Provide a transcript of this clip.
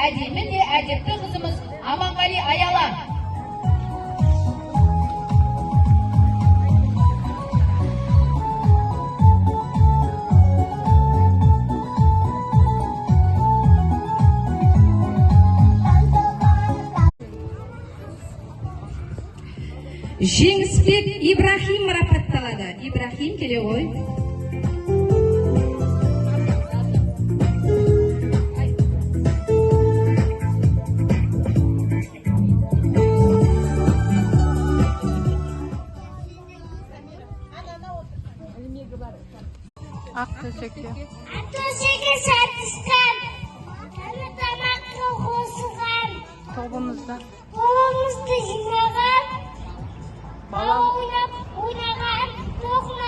әдемі де әдепті қызымыз Аманғали Аяла. Жеңісбек Ибрахим марапатталады. Ибрахим келе ғой. Ақтөшекке. Ақтөшекке сатыстан. Тамаққа қосылған. Тобымызды жинаған. Бала ойнаған. Тоқым